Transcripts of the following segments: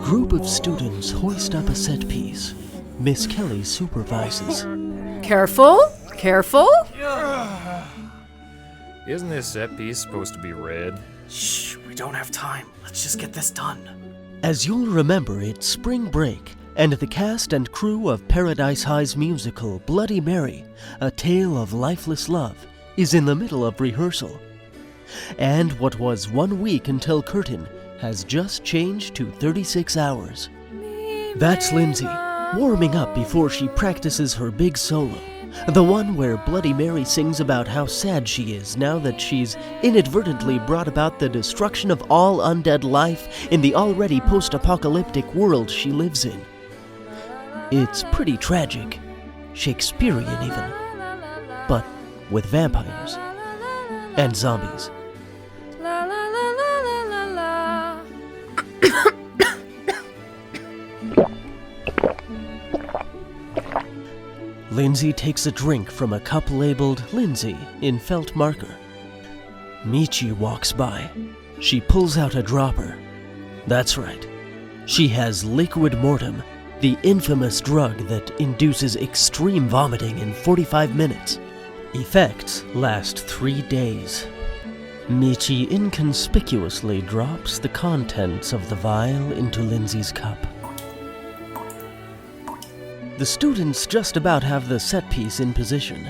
group of students hoist up a set piece. Miss Kelly supervises. Careful, careful. Isn't this set piece supposed to be red? Shh, we don't have time. Let's just get this done. As you'll remember, it's spring break, and the cast and crew of Paradise High's musical Bloody Mary, A Tale of Lifeless Love, is in the middle of rehearsal. And what was 1 week until curtain has just changed to 36 hours. That's Lindsay, warming up before she practices her big solo, the one where Bloody Mary sings about how sad she is now that she's inadvertently brought about the destruction of all undead life in the already post-apocalyptic world she lives in. It's pretty tragic, Shakespearean even, but with vampires and zombies. Lindsay takes a drink from a cup labeled Lindsay in felt marker. Michi walks by. She pulls out a dropper. That's right. She has liquid mortem, the infamous drug that induces extreme vomiting in 45 minutes. Effects last 3 days. Michi inconspicuously drops the contents of the vial into Lindsay's cup. The students just about have the set piece in position.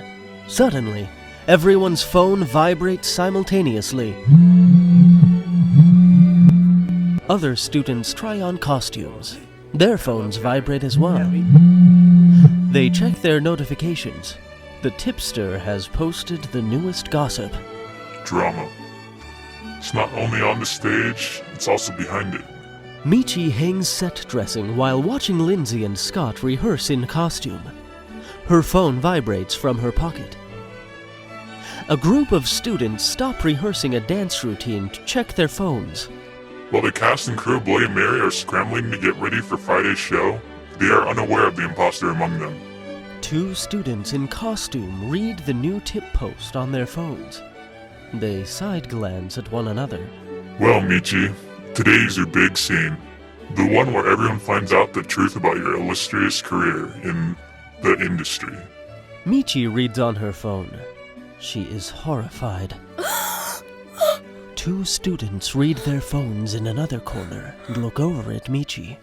Suddenly, everyone's phone vibrates simultaneously. Other students try on costumes. Their phones vibrate as well. They check their notifications. The tipster has posted the newest gossip. Drama. It's not only on the stage, it's also behind it. Michi hangs set dressing while watching Lindsay and Scott rehearse in costume. Her phone vibrates from her pocket. A group of students stop rehearsing a dance routine to check their phones. While the cast and crew of Bloody Mary are scrambling to get ready for Friday's show, they are unaware of the imposter among them. 2 students in costume read the new tip post on their phones. They side glance at one another. Well, Michi, today's your big scene. The one where everyone finds out the truth about your illustrious career in the industry. Michi reads on her phone. She is horrified. 2 students read their phones in another corner and look over at Michi.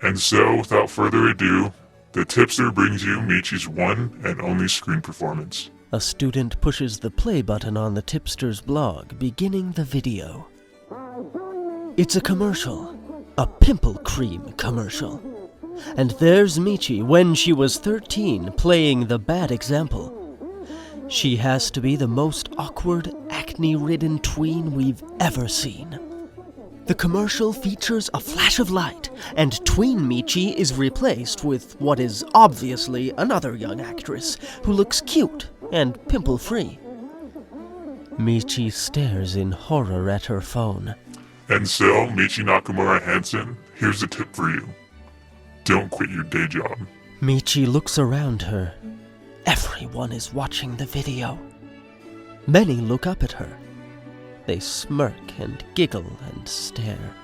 And so, without further ado, the tipster brings you Michi's one and only screen performance. A student pushes the play button on the tipster's blog, beginning the video. It's a commercial. A pimple cream commercial. And there's Michi when she was 13, playing the bad example. She has to be the most awkward, acne-ridden tween we've ever seen. The commercial features a flash of light, and tween Michi is replaced with what is obviously another young actress who looks cute and pimple-free. Michi stares in horror at her phone. And so, Michi Nakamura Hansen, here's a tip for you. Don't quit your day job. Michi looks around her. Everyone is watching the video. Many look up at her. They smirk and giggle and stare.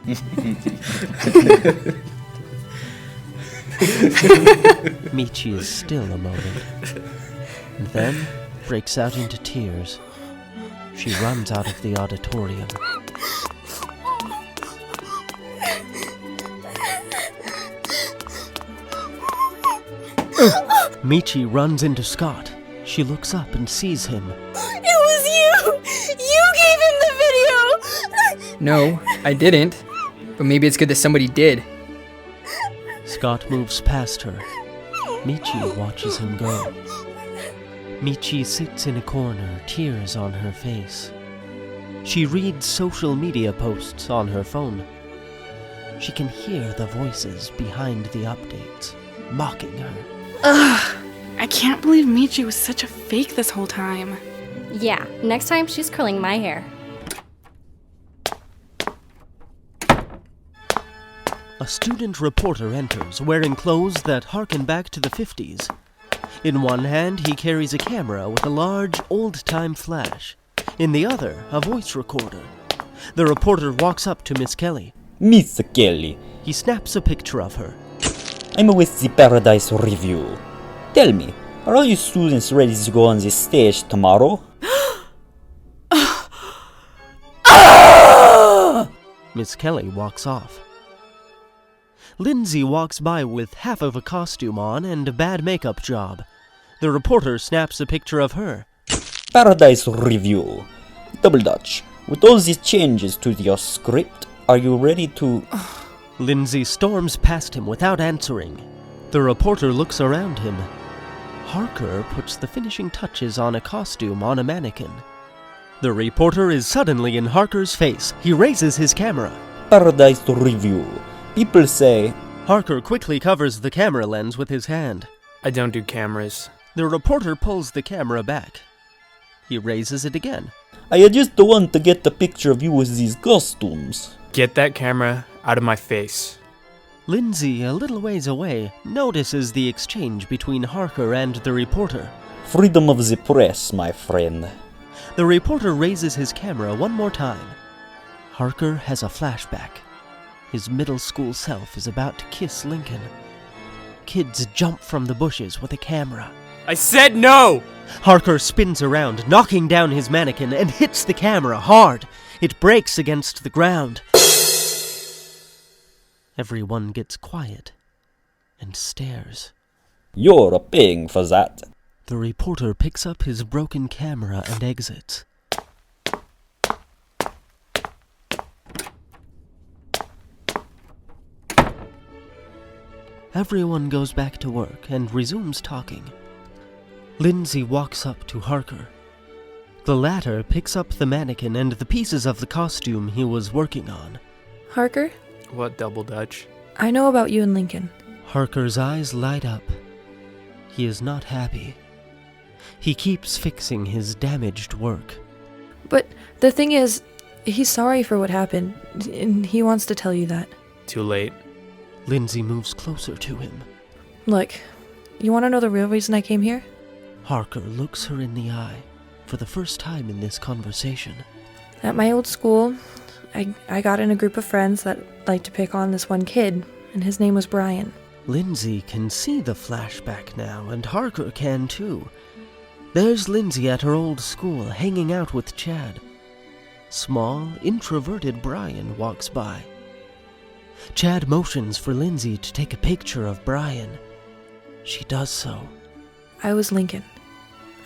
Michi is still a moment, and then breaks out into tears. She runs out of the auditorium. Michi runs into Scott. She looks up and sees him. It was you! You gave him the video! No, I didn't. But maybe it's good that somebody did. Scott moves past her. Michi watches him go. Michi sits in a corner, tears on her face. She reads social media posts on her phone. She can hear the voices behind the updates, mocking her. Ugh, I can't believe Michi was such a fake this whole time. Yeah, next time she's curling my hair. A student reporter enters, wearing clothes that harken back to the 50s. In one hand, he carries a camera with a large, old-time flash. In the other, a voice recorder. The reporter walks up to Miss Kelly. Miss Kelly, He snaps a picture of her. I'm with the Paradise Review. Tell me, are all you students ready to go on the stage tomorrow? Miss Kelly walks off. Lindsay walks by with half of a costume on and a bad makeup job. The reporter snaps a picture of her. Paradise Review. Double Dutch, with all these changes to your script, are you ready to... Lindsay storms past him without answering. The reporter looks around him. Harker puts the finishing touches on a costume on a mannequin. The reporter is suddenly in Harker's face. He raises his camera. Paradise Review. People say... Harker quickly covers the camera lens with his hand. I don't do cameras. The reporter pulls the camera back. He raises it again. I just want to get a picture of you with these costumes. Get that camera out of my face. Lindsay, a little ways away, notices the exchange between Harker and the reporter. Freedom of the press, my friend. The reporter raises his camera one more time. Harker has a flashback. His middle school self is about to kiss Lincoln. Kids jump from the bushes with a camera. I said no! Harker spins around, knocking down his mannequin, and hits the camera hard. It breaks against the ground. Everyone gets quiet and stares. You're paying for that. The reporter picks up his broken camera and exits. Everyone goes back to work and resumes talking. Lindsay walks up to Harker. The latter picks up the mannequin and the pieces of the costume he was working on. Harker, What double Dutch? I know about you and Lincoln. Harker's eyes light up. He is not happy. He keeps fixing his damaged work. But the thing is, he's sorry for what happened, and he wants to tell you that. Too late. Lindsay moves closer to him. Look, you want to know the real reason I came here? Harker looks her in the eye for the first time in this conversation. At my old school, I got in a group of friends that liked to pick on this one kid, and his name was Brian. Lindsay can see the flashback now, and Harker can too. There's Lindsay at her old school, hanging out with Chad. Small, introverted Brian walks by. Chad motions for Lindsay to take a picture of Brian. She does so. I was Lincoln.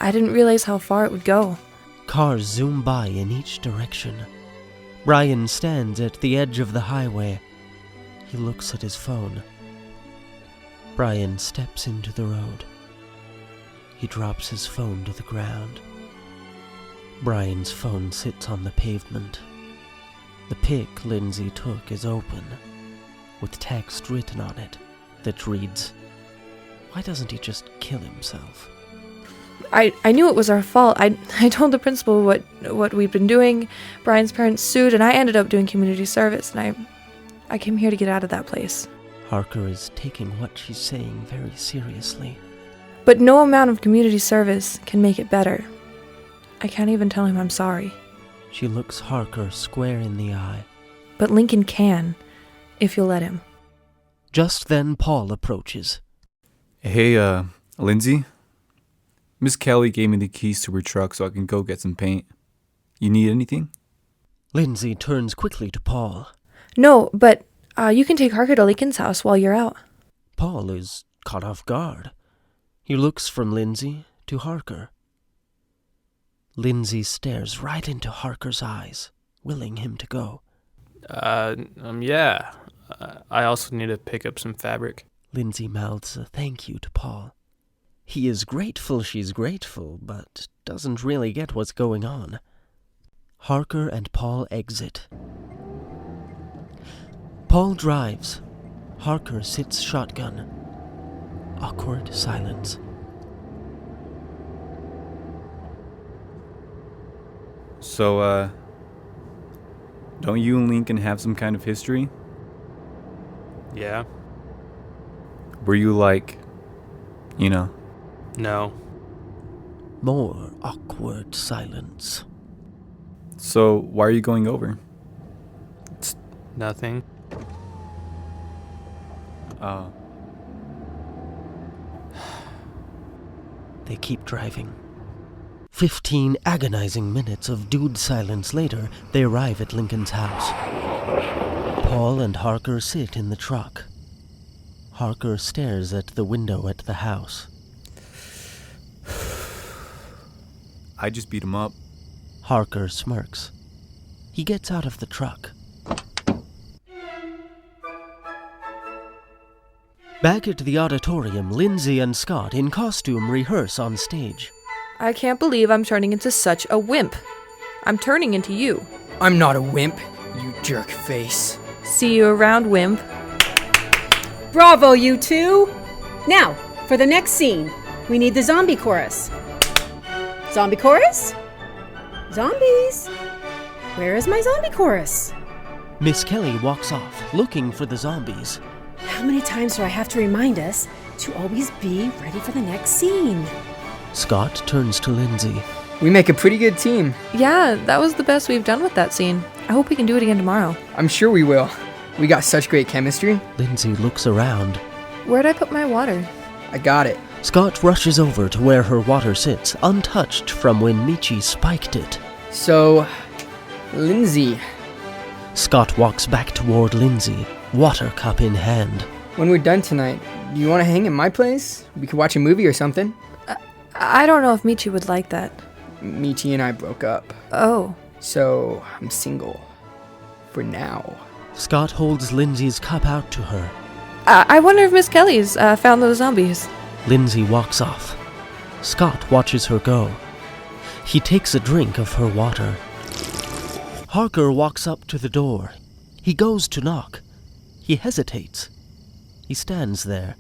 I didn't realize how far it would go. Cars zoom by in each direction. Brian stands at the edge of the highway. He looks at his phone. Brian steps into the road. He drops his phone to the ground. Brian's phone sits on the pavement. The pic Lindsay took is open, with text written on it that reads, "Why doesn't he just kill himself?" I knew it was our fault. I told the principal what we'd been doing. Brian's parents sued, and I ended up doing community service, and I came here to get out of that place. Harker is taking what she's saying very seriously. But no amount of community service can make it better. I can't even tell him I'm sorry. She looks Harker square in the eye. But Lincoln can, if you'll let him. Just then Paul approaches. Hey, Lindsay? Miss Kelly gave me the keys to her truck so I can go get some paint. You need anything? Lindsay turns quickly to Paul. No, but you can take Harker to Lincoln's house while you're out. Paul is caught off guard. He looks from Lindsay to Harker. Lindsay stares right into Harker's eyes, willing him to go. Yeah. I also need to pick up some fabric. Lindsay mouths a thank you to Paul. He is grateful she's grateful, but doesn't really get what's going on. Harker and Paul exit. Paul drives. Harker sits shotgun. Awkward silence. So, don't you and Lincoln have some kind of history? Yeah? Were you like, No. More awkward silence. So why are you going over? It's nothing. They keep driving. 15 agonizing minutes of dude silence later, they arrive at Lincoln's house. Paul and Harker sit in the truck. Harker stares at the window at the house. I just beat him up. Harker smirks. He gets out of the truck. Back at the auditorium, Lindsay and Scott in costume rehearse on stage. I can't believe I'm turning into such a wimp. I'm turning into you. I'm not a wimp, you jerk face. See you around, wimp. Bravo, you two! Now, for the next scene, we need the zombie chorus. Zombie chorus? Zombies? Where is my zombie chorus? Miss Kelly walks off, looking for the zombies. How many times do I have to remind us to always be ready for the next scene? Scott turns to Lindsay. We make a pretty good team. Yeah, that was the best we've done with that scene. I hope we can do it again tomorrow. I'm sure we will. We got such great chemistry. Lindsay looks around. Where'd I put my water? I got it. Scott rushes over to where her water sits, untouched from when Michi spiked it. So, Lindsay, Scott walks back toward Lindsay, water cup in hand. when we're done tonight, do you want to hang at my place? We could watch a movie or something. I don't know if Michi would like that. Michi and I broke up. Oh. So, I'm single. For now. Scott holds Lindsay's cup out to her. I wonder if Miss Kelly's found those zombies. Lindsay walks off. Scott watches her go. He takes a drink of her water. Harker walks up to the door. He goes to knock. He hesitates. He stands there.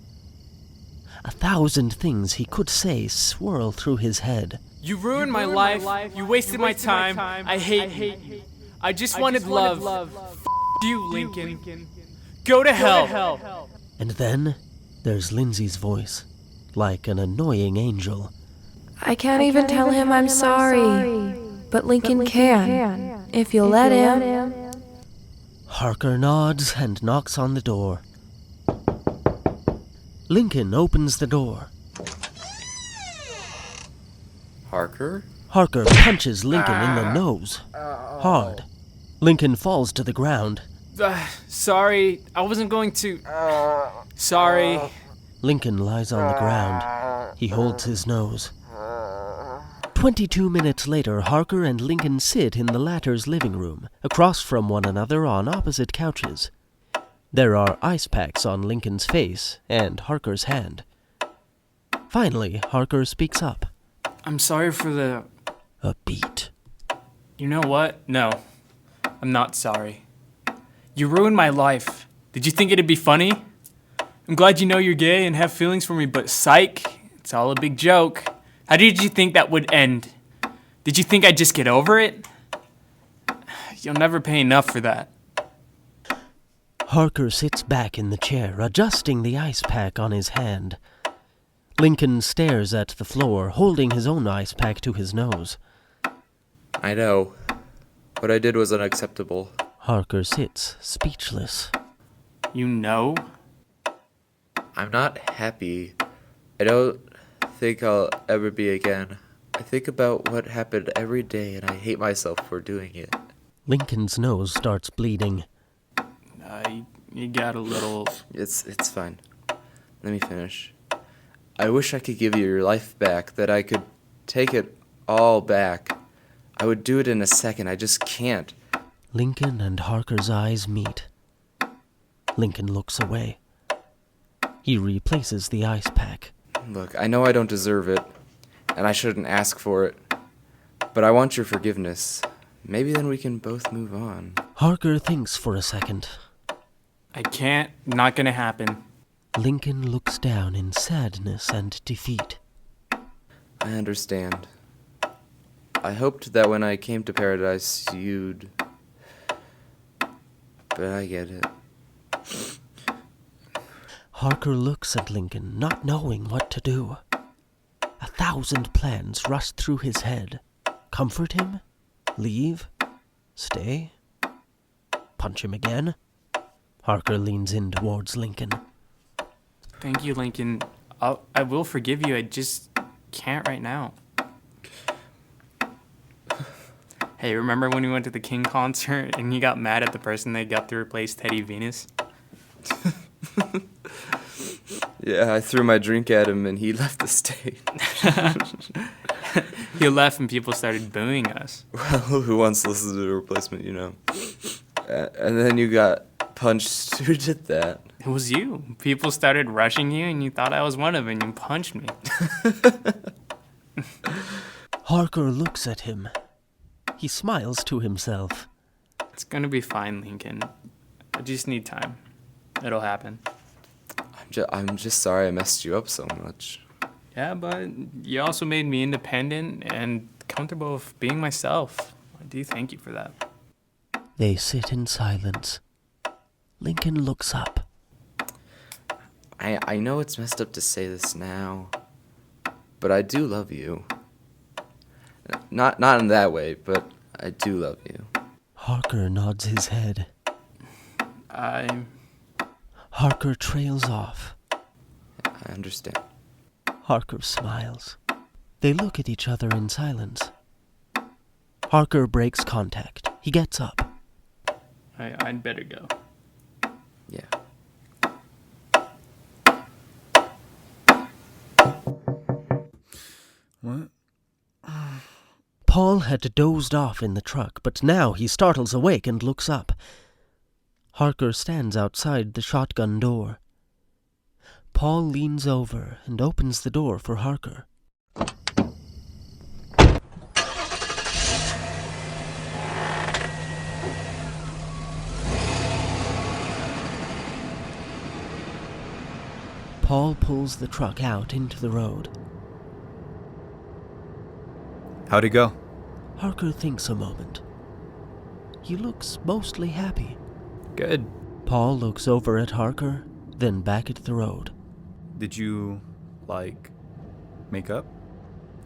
1,000 things he could say swirl through his head. You ruined my life. You wasted my time. I hate you. I just wanted love. F*** you, Lincoln. Go to hell. And then there's Lindsay's voice, like an annoying angel. I can't even tell him I'm sorry. But Lincoln can, if you'll let him. Harker nods and knocks on the door. Lincoln opens the door. Harker? Harker punches Lincoln in the nose. Hard. Lincoln falls to the ground. Sorry, I wasn't going to. Sorry. Lincoln lies on the ground. He holds his nose. 22 minutes later, Harker and Lincoln sit in the latter's living room, across from one another on opposite couches. There are ice packs on Lincoln's face and Harker's hand. Finally, Harker speaks up. I'm sorry for the... A beat. You know what? No. I'm not sorry. You ruined my life. Did you think it'd be funny? I'm glad you know you're gay and have feelings for me, but psych, it's all a big joke. How did you think that would end? Did you think I'd just get over it? You'll never pay enough for that. Harker sits back in the chair, adjusting the ice pack on his hand. Lincoln stares at the floor, holding his own ice pack to his nose. I know. What I did was unacceptable. Harker sits, speechless. You know? I'm not happy. I don't think I'll ever be again. I think about what happened every day and I hate myself for doing it. Lincoln's nose starts bleeding. You got a little... It's fine. Let me finish. I wish I could give you your life back, that I could take it all back. I would do it in a second. I just can't. Lincoln and Harker's eyes meet. Lincoln looks away. He replaces the ice pack. Look, I know I don't deserve it, and I shouldn't ask for it, but I want your forgiveness. Maybe then we can both move on. Harker thinks for a second. I can't. Not gonna happen. Lincoln looks down in sadness and defeat. I understand. I hoped that when I came to paradise, you'd... But I get it. Harker looks at Lincoln, not knowing what to do. 1,000 plans rush through his head. Comfort him? Leave? Stay? Punch him again? Harker leans in towards Lincoln. Thank you, Lincoln. I will forgive you. I just can't right now. Hey, remember when we went to the King concert and you got mad at the person they got to replace Teddy Venus? Yeah, I threw my drink at him and he left the stage. He left and people started booing us. Well, who wants to listen to the replacement, you know? And then you got punched. Who did that? It was you. People started rushing you and you thought I was one of them and you punched me. Harker looks at him. He smiles to himself. It's gonna be fine, Lincoln. I just need time. It'll happen. I'm just sorry I messed you up so much. Yeah, but you also made me independent and comfortable with being myself. I do thank you for that. They sit in silence. Lincoln looks up. I know it's messed up to say this now, but I do love you. Not in that way, but I do love you. Harker nods his head. Harker trails off. I understand. Harker smiles. They look at each other in silence. Harker breaks contact. He gets up. I'd better go. Yeah. What? Paul had dozed off in the truck, but now he startles awake and looks up. Harker stands outside the shotgun door. Paul leans over and opens the door for Harker. Paul pulls the truck out into the road. How'd it go? Harker thinks a moment. He looks mostly happy. Good. Paul looks over at Harker, then back at the road. Did you, make up?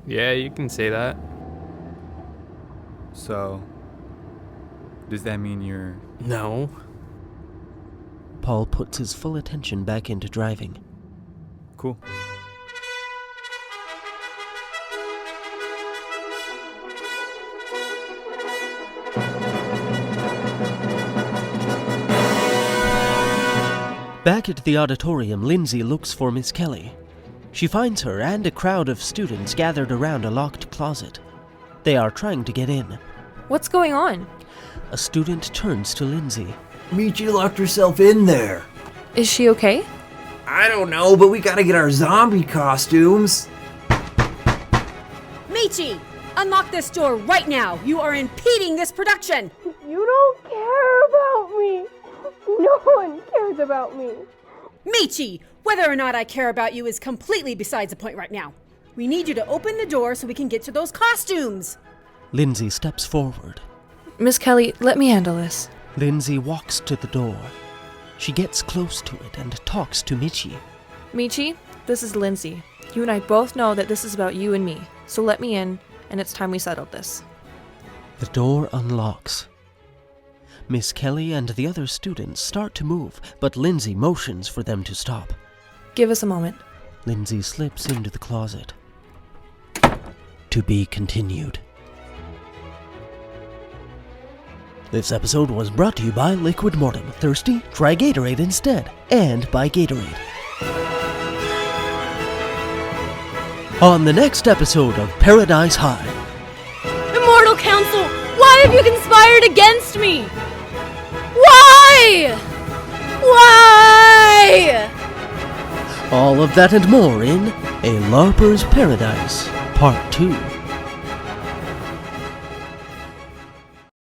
Yeah, you can say that. So, does that mean you're... No. Paul puts his full attention back into driving. Cool. Back at the auditorium, Lindsay looks for Miss Kelly. She finds her and a crowd of students gathered around a locked closet. They are trying to get in. What's going on? A student turns to Lindsay. Michi locked herself in there. Is she okay? I don't know, but we gotta get our zombie costumes. Michi, unlock this door right now. You are impeding this production. You don't care about me. No one cares about me. Michi, whether or not I care about you is completely besides the point right now. We need you to open the door so we can get to those costumes. Lindsay steps forward. Miss Kelly, let me handle this. Lindsay walks to the door. She gets close to it and talks to Michi. Michi, this is Lindsay. You and I both know that this is about you and me. So let me in, and it's time we settled this. The door unlocks. Miss Kelly and the other students start to move, but Lindsay motions for them to stop. Give us a moment. Lindsay slips into the closet. To be continued. This episode was brought to you by Liquid Mortem. Thirsty? Try Gatorade instead. And by Gatorade. On the next episode of Paradise High. Immortal Council, why have you conspired against me? Why? Why? All of that and more in A LARPer's Paradise, Part 2.